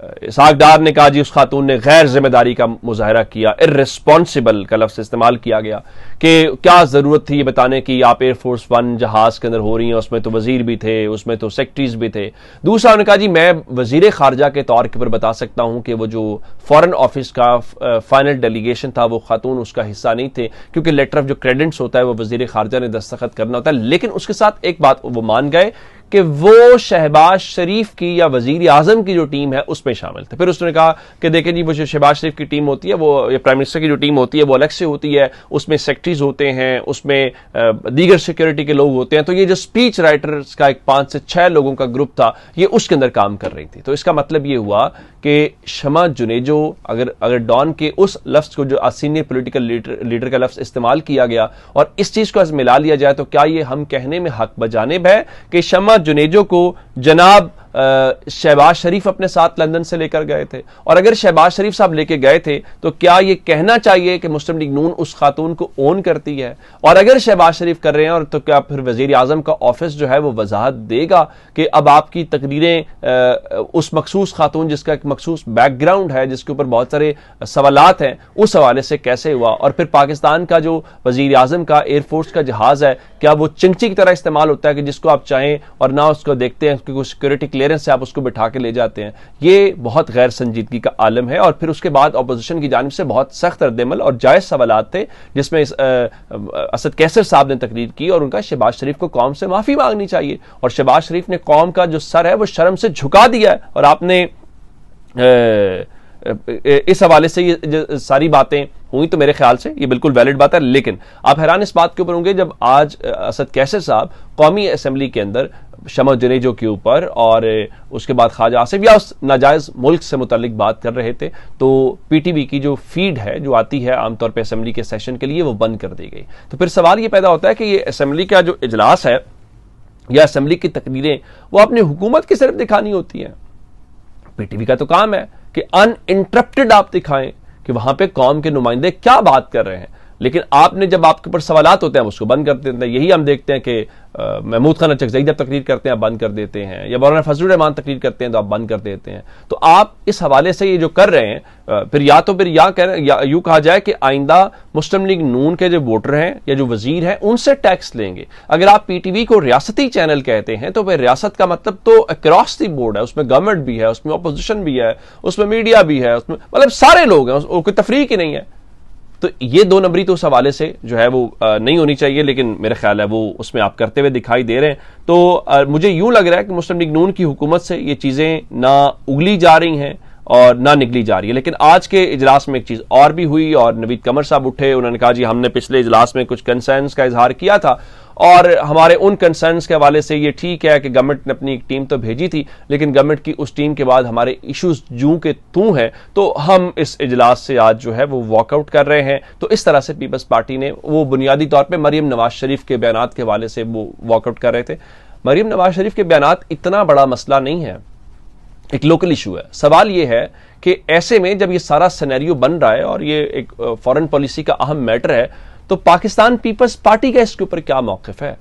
اسحاق ڈار نے کہا جی اس خاتون نے غیر ذمہ داری کا مظاہرہ کیا، ارریسپانسبل کا لفظ استعمال کیا گیا کہ کیا ضرورت تھی یہ بتانے کی آپ ایئر فورس ون جہاز کے اندر ہو رہی ہیں، اس میں تو وزیر بھی تھے، اس میں تو سیکٹریز بھی تھے۔ دوسرا انہوں نے کہا جی میں وزیر خارجہ کے طور کے پر بتا سکتا ہوں کہ وہ جو فارن آفس کا فائنل ڈیلیگیشن تھا وہ خاتون اس کا حصہ نہیں تھے، کیونکہ لیٹر آف جو کریڈنٹس ہوتا ہے وہ وزیر خارجہ نے دستخط کرنا ہوتا ہے۔ لیکن اس کے ساتھ ایک بات وہ مان گئے کہ وہ شہباز شریف کی یا وزیر اعظم کی جو ٹیم ہے اس میں شامل تھے۔ پھر اس نے کہا کہ دیکھیں جی وہ جو شہباز شریف کی ٹیم ہوتی ہے وہ یا پرائم منسٹر کی جو ٹیم ہوتی ہے وہ الگ سے ہوتی ہے، اس میں سیکٹریز ہوتے ہیں، اس میں دیگر سیکیورٹی کے لوگ ہوتے ہیں، تو یہ جو سپیچ رائٹرز کا ایک 5 سے 6 لوگوں کا گروپ تھا یہ اس کے اندر کام کر رہی تھی۔ تو اس کا مطلب یہ ہوا کہ شمع جنیجو اگر ڈان کے اس لفظ کو جو سینئر پولیٹیکل لیڈر کا لفظ استعمال کیا گیا اور اس چیز کو ملا لیا جائے تو کیا یہ ہم کہنے میں حق بجانب ہے کہ شمع جنیجو کو جناب شہباز شریف اپنے ساتھ لندن سے لے کر گئے تھے؟ اور اگر شہباز شریف صاحب لے کے گئے تھے تو کیا یہ کہنا چاہیے کہ مسلم لیگ نون اس خاتون کو اون کرتی ہے؟ اور اگر شہباز شریف کر رہے ہیں اور تو کیا پھر وزیر اعظم کا آفس جو ہے وہ وضاحت دے گا کہ اب آپ کی تقریریں اس مخصوص خاتون جس کا ایک مخصوص بیک گراؤنڈ ہے، جس کے اوپر بہت سارے سوالات ہیں، اس حوالے سے کیسے ہوا؟ اور پھر پاکستان کا جو وزیر اعظم کا ایئر فورس کا جہاز ہے کیا وہ چنچی کی طرح استعمال ہوتا ہے کہ جس کو آپ چاہیں اور نہ اس کو دیکھتے ہیں کیونکہ سیکورٹی کلیئرنس سے آپ اس کو بٹھا کے لے جاتے ہیں؟ یہ بہت غیر سنجیدگی کا عالم ہے۔ اور پھر اس کے بعد اپوزیشن کی جانب سے بہت سخت رد عمل اور جائز سوالات تھے، جس میں اسد کیسر صاحب نے تقریر کی اور ان کا شہباز شریف کو قوم سے معافی مانگنی چاہیے، اور شہباز شریف نے قوم کا جو سر ہے وہ شرم سے جھکا دیا ہے۔ اور آپ نے اس حوالے سے یہ ساری باتیں ہوئی تو میرے خیال سے یہ بالکل ویلڈ بات ہے، لیکن آپ حیران اس بات کے اوپر ہوں گے جب آج اسد کیسر صاحب قومی اسمبلی کے اندر شمع جنیجو کے اوپر اور اس کے بعد خواجہ آصف یا اس ناجائز ملک سے متعلق بات کر رہے تھے تو پی ٹی وی کی جو فیڈ ہے جو آتی ہے عام طور پہ اسمبلی کے سیشن کے لیے وہ بند کر دی گئی۔ تو پھر سوال یہ پیدا ہوتا ہے کہ یہ اسمبلی کا جو اجلاس ہے یا اسمبلی کی تقریریں وہ اپنی حکومت کی صرف دکھانی ہوتی ہیں؟ پی ٹی وی کا تو کام ہے کہ ان انٹرپٹڈ آپ دکھائیں کہ وہاں پہ قوم کے نمائندے کیا بات کر رہے ہیں، لیکن آپ نے جب آپ کے اوپر سوالات ہوتے ہیں اس کو بند کر دیتے ہیں۔ یہی ہم دیکھتے ہیں کہ محمود خان چکزئی جب تقریر کرتے ہیں آپ بند کر دیتے ہیں، یا مولانا فضل الرحمان تقریر کرتے ہیں تو آپ بند کر دیتے ہیں۔ تو آپ اس حوالے سے یہ جو کر رہے ہیں پھر یوں کہا جائے کہ آئندہ مسلم لیگ نون کے جو ووٹر ہیں یا جو وزیر ہیں ان سے ٹیکس لیں گے۔ اگر آپ پی ٹی وی کو ریاستی چینل کہتے ہیں تو پھر ریاست کا مطلب تو اکراس دی بورڈ ہے، اس میں گورنمنٹ بھی ہے، اس میں اپوزیشن بھی ہے، اس میں میڈیا بھی ہے، اس میں مطلب سارے لوگ ہیں، کوئی تفریق ہی نہیں ہے۔ تو یہ 2 نمبری تو اس حوالے سے جو ہے وہ نہیں ہونی چاہیے، لیکن میرے خیال ہے وہ اس میں آپ کرتے ہوئے دکھائی دے رہے ہیں۔ تو مجھے یوں لگ رہا ہے کہ مسلم لیگ نون کی حکومت سے یہ چیزیں نہ اگلی جا رہی ہیں اور نہ نگلی جا رہی ہے۔ لیکن آج کے اجلاس میں ایک چیز اور بھی ہوئی اور نوید قمر صاحب اٹھے، انہوں نے کہا جی ہم نے پچھلے اجلاس میں کچھ کنسرنز کا اظہار کیا تھا اور ہمارے ان کنسرنز کے حوالے سے یہ ٹھیک ہے کہ گورنمنٹ نے اپنی ایک ٹیم تو بھیجی تھی لیکن گورنمنٹ کی اس ٹیم کے بعد ہمارے ایشوز جوں کے توں ہیں تو ہم اس اجلاس سے آج جو ہے وہ واک آؤٹ کر رہے ہیں۔ تو اس طرح سے پیپلز پارٹی نے وہ بنیادی طور پہ مریم نواز شریف کے بیانات کے حوالے سے وہ واک آؤٹ کر رہے تھے۔ مریم نواز شریف کے بیانات اتنا بڑا مسئلہ نہیں ہے، ایک لوکل ایشو ہے۔ سوال یہ ہے کہ ایسے میں جب یہ سارا سینیریو بن رہا ہے اور یہ ایک فارن پالیسی کا اہم میٹر ہے تو پاکستان پیپلز پارٹی کا اس کے اوپر کیا موقف ہے؟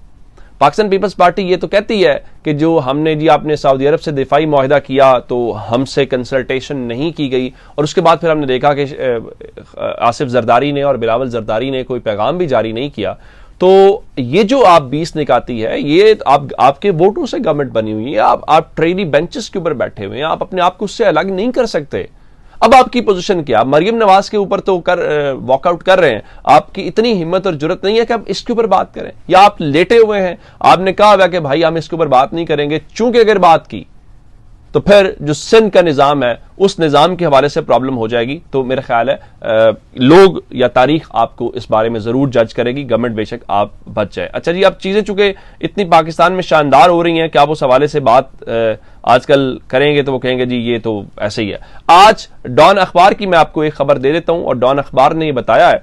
پاکستان پیپلز پارٹی یہ تو کہتی ہے کہ جو ہم نے جی آپ نے سعودی عرب سے دفاعی معاہدہ کیا تو ہم سے کنسلٹیشن نہیں کی گئی، اور اس کے بعد پھر ہم نے دیکھا کہ آصف زرداری نے اور بلاول زرداری نے کوئی پیغام بھی جاری نہیں کیا۔ تو یہ جو آپ 20 نکاتی ہے یہ آپ کے ووٹوں سے گورنمنٹ بنی ہوئی ہے، آپ ٹریلی بینچز کے اوپر بیٹھے ہوئے ہیں، آپ اپنے آپ کو اس سے الگ نہیں کر سکتے۔ اب آپ کی پوزیشن کیا؟ مریم نواز کے اوپر تو واک آؤٹ کر رہے ہیں، آپ کی اتنی ہمت اور جرت نہیں ہے کہ آپ اس کے اوپر بات کریں، یا آپ لیٹے ہوئے ہیں، آپ نے کہا ہوا کہ بھائی ہم اس کے اوپر بات نہیں کریں گے، چونکہ اگر بات کی تو پھر جو سندھ کا نظام ہے اس نظام کے حوالے سے پرابلم ہو جائے گی۔ تو میرا خیال ہے لوگ یا تاریخ آپ کو اس بارے میں ضرور جج کرے گی، گورنمنٹ بے شک آپ بچ جائے۔ اچھا جی، اب چیزیں چونکہ اتنی پاکستان میں شاندار ہو رہی ہیں کہ آپ اس حوالے سے بات آج کل کریں گے تو وہ کہیں گے جی یہ تو ایسے ہی ہے۔ آج ڈان اخبار کی میں آپ کو ایک خبر دے دیتا ہوں، اور ڈان اخبار نے یہ بتایا ہے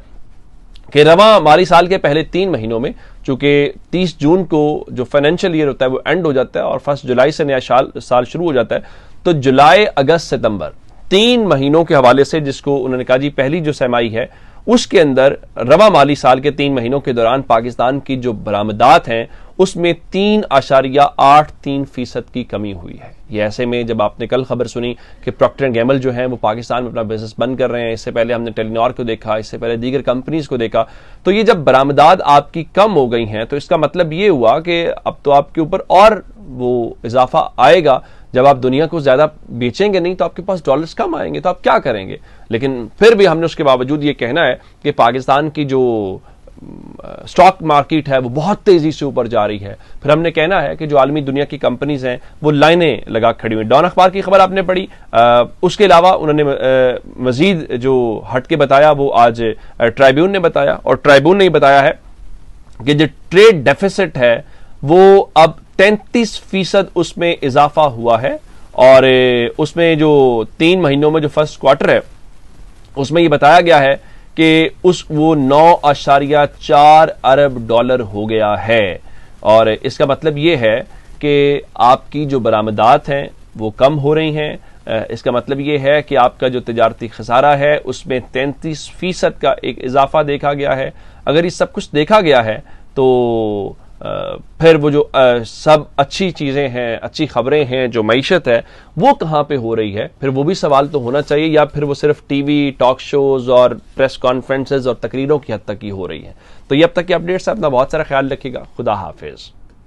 کہ رواں مالی سال کے پہلے 3 مہینوں میں، چونکہ 30 جون کو جو فائنینشیل ایئر ہوتا ہے وہ اینڈ ہو جاتا ہے اور 1 جولائی سے نیا سال شروع ہو جاتا ہے، تو جولائی، اگست، ستمبر 3 مہینوں کے حوالے سے جس کو انہوں نے کہا جی پہلی جو سرمائی ہے اس کے اندر رواں مالی سال کے 3 مہینوں کے دوران پاکستان کی جو برآمدات ہیں اس میں 3.83% کی کمی ہوئی ہے۔ یہ ایسے میں جب آپ نے کل خبر سنی کہ پروکٹر اینڈ گیمبل جو ہیں وہ پاکستان میں اپنا بزنس بند کر رہے ہیں، اس سے پہلے ہم نے ٹیلی نار کو دیکھا، اس سے پہلے دیگر کمپنیز کو دیکھا، تو یہ جب برآمدات آپ کی کم ہو گئی ہیں تو اس کا مطلب یہ ہوا کہ اب تو آپ کے اوپر اور وہ اضافہ آئے گا۔ جب آپ دنیا کو زیادہ بیچیں گے نہیں تو آپ کے پاس ڈالرز کم آئیں گے، تو آپ کیا کریں گے؟ لیکن پھر بھی ہم نے اس کے باوجود یہ کہنا ہے کہ پاکستان کی جو اسٹاک مارکیٹ ہے وہ بہت تیزی سے اوپر جا رہی ہے۔ پھر ہم نے کہنا ہے کہ جو عالمی دنیا کی کمپنیز ہیں وہ لائنیں لگا کھڑی ہوئی۔ ڈان اخبار کی خبر آپ نے پڑھی، اس کے علاوہ انہوں نے مزید جو ہٹ کے بتایا وہ آج ٹرائبیون نے بتایا، اور ٹرائبیون نے یہ بتایا ہے کہ جو ٹریڈ ڈیفیسٹ ہے وہ اب 33% اس میں اضافہ ہوا ہے، اور اس میں جو 3 مہینوں میں جو فرسٹ کوارٹر ہے اس میں یہ بتایا گیا ہے کہ وہ 9.4 ارب ڈالر ہو گیا ہے۔ اور اس کا مطلب یہ ہے کہ آپ کی جو برآمدات ہیں وہ کم ہو رہی ہیں۔ اس کا مطلب یہ ہے کہ آپ کا جو تجارتی خسارہ ہے اس میں 33% کا ایک اضافہ دیکھا گیا ہے۔ اگر یہ سب کچھ دیکھا گیا ہے تو پھر وہ جو سب اچھی چیزیں ہیں، اچھی خبریں ہیں، جو معیشت ہے وہ کہاں پہ ہو رہی ہے؟ پھر وہ بھی سوال تو ہونا چاہیے، یا پھر وہ صرف ٹی وی ٹاک شوز اور پریس کانفرنسز اور تقریروں کی حد تک ہی ہو رہی ہے؟ تو یہ اب تک کے اپڈیٹس ہے، اپنا بہت سارا خیال رکھیے گا۔ خدا حافظ۔